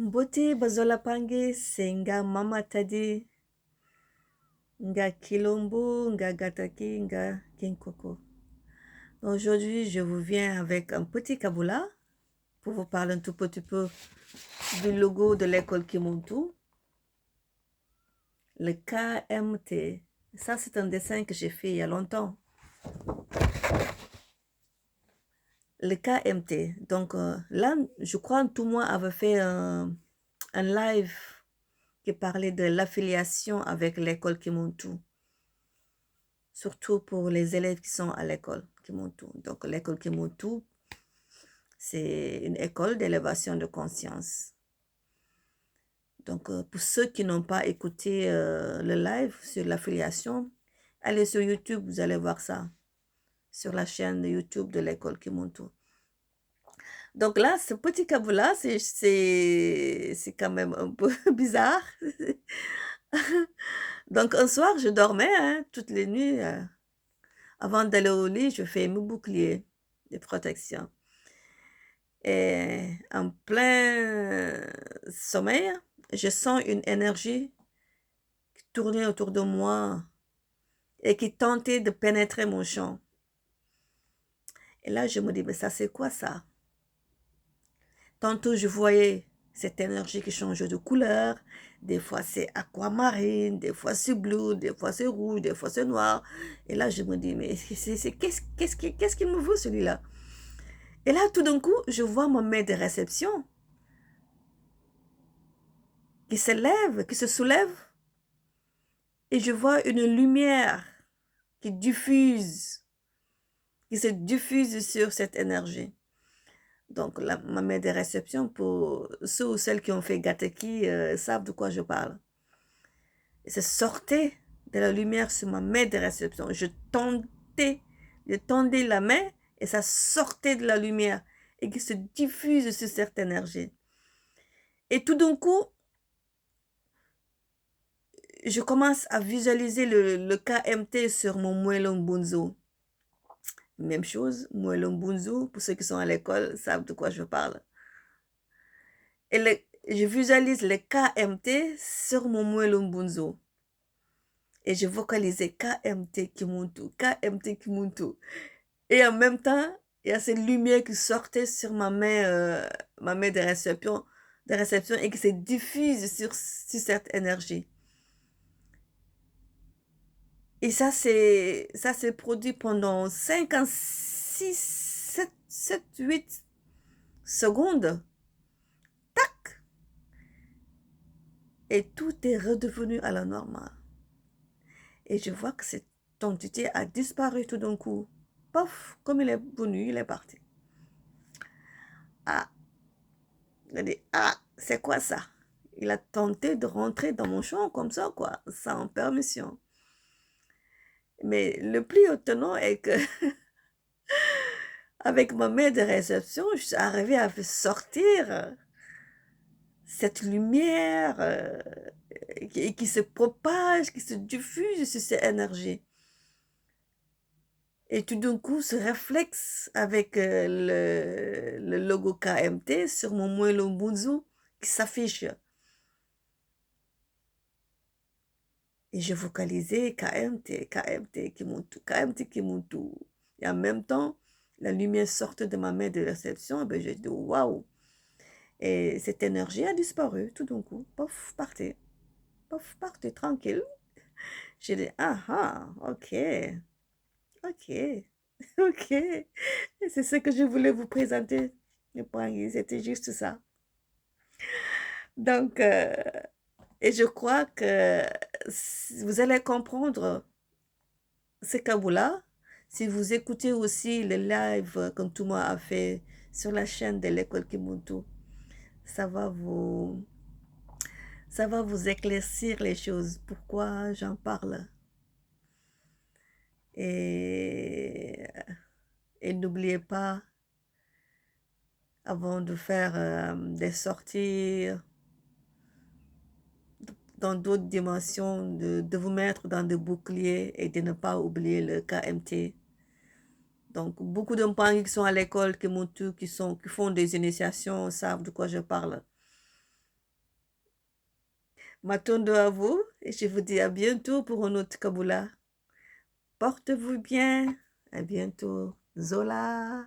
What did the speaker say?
Mbote bazola pange senga mama tadi nga kilombo nga gataki nga kinkoko. Aujourd'hui, je vous viens avec un petit kaboula pour vous parler un tout petit peu du logo de l'école Kimuntu, le KMT. Ça, c'est un dessin que j'ai fait il y a longtemps. Le KMT. Donc là, je crois que tout le monde avait fait un live qui parlait de l'affiliation avec l'école Kimuntu. Surtout pour les élèves qui sont à l'école Kimuntu. Donc l'école Kimuntu, c'est une école d'élévation de conscience. Donc pour ceux qui n'ont pas écouté le live sur l'affiliation, allez sur YouTube, vous allez voir ça. Sur la chaîne de YouTube de l'école Kimuntu. Donc là, ce petit kaboula, c'est quand même un peu bizarre. Donc un soir, je dormais toutes les nuits. Avant d'aller au lit, je fais mes boucliers de protection. Et en plein sommeil, je sens une énergie qui tournait autour de moi et qui tentait de pénétrer mon champ. Et là, je me dis, mais ça, c'est quoi ça? Tantôt, je voyais cette énergie qui change de couleur. Des fois, c'est aquamarine, des fois, c'est bleu, des fois, c'est rouge, des fois, c'est noir. Et là, je me dis, mais qu'est-ce qu'il me veut, celui-là? Et là, tout d'un coup, je vois ma main de réception qui se lève, qui se soulève. Et je vois une lumière qui se diffuse sur cette énergie. Donc, ma main de réception, pour ceux ou celles qui ont fait Gateki, savent de quoi je parle. Et ça sortait de la lumière sur ma main de réception. Je tendais la main et ça sortait de la lumière et qui se diffuse sur cette énergie. Et tout d'un coup, je commence à visualiser le KMT sur mon Mwelong Bunzo. Même chose, Mwelong Bunzo, pour ceux qui sont à l'école, savent de quoi je parle. Et je visualise le KMT sur mon Mwelong Bunzo. Et je vocalisais KMT Kimuntu, KMT Kimuntu. Et en même temps, il y a cette lumière qui sortait sur ma main de réception et qui se diffuse sur cette énergie. Et ça s'est produit pendant 5 ans, 6, 7, 8 secondes. Tac! Et tout est redevenu à la normale. Et je vois que cette entité a disparu tout d'un coup. Pof! Comme il est venu, il est parti. Ah! Je dis, ah! C'est quoi ça? Il a tenté de rentrer dans mon champ comme ça, quoi, sans permission. Mais le plus étonnant est que avec ma main de réception, je suis arrivée à sortir cette lumière qui se propage, qui se diffuse sur cette énergie. Et tout d'un coup, ce réflexe avec le logo KMT sur mon Mwelong Bunzo qui s'affiche. Et je vocalisais KMT, KMT Kimuntu, KMT Kimuntu. Et en même temps, la lumière sortait de ma main de réception. Et j'ai dit, waouh! Et cette énergie a disparu tout d'un coup. Pof, partez. Pof, partez, tranquille. J'ai dit, ah, ok, ok, ok. C'est ce que je voulais vous présenter. C'était juste ça. Donc, et je crois que vous allez comprendre ce kaboula si vous écoutez aussi le live que Touma a fait sur la chaîne de l'école Kimuntu. Ça va vous éclaircir les choses. Pourquoi j'en parle? Et n'oubliez pas, avant de faire des sorties dans d'autres dimensions, de vous mettre dans des boucliers et de ne pas oublier le KMT. Donc, beaucoup d'enfants qui sont à l'école, qui font des initiations, savent de quoi je parle. M'attendons à vous et je vous dis à bientôt pour un autre Kabula. Portez-vous bien. À bientôt. Zola.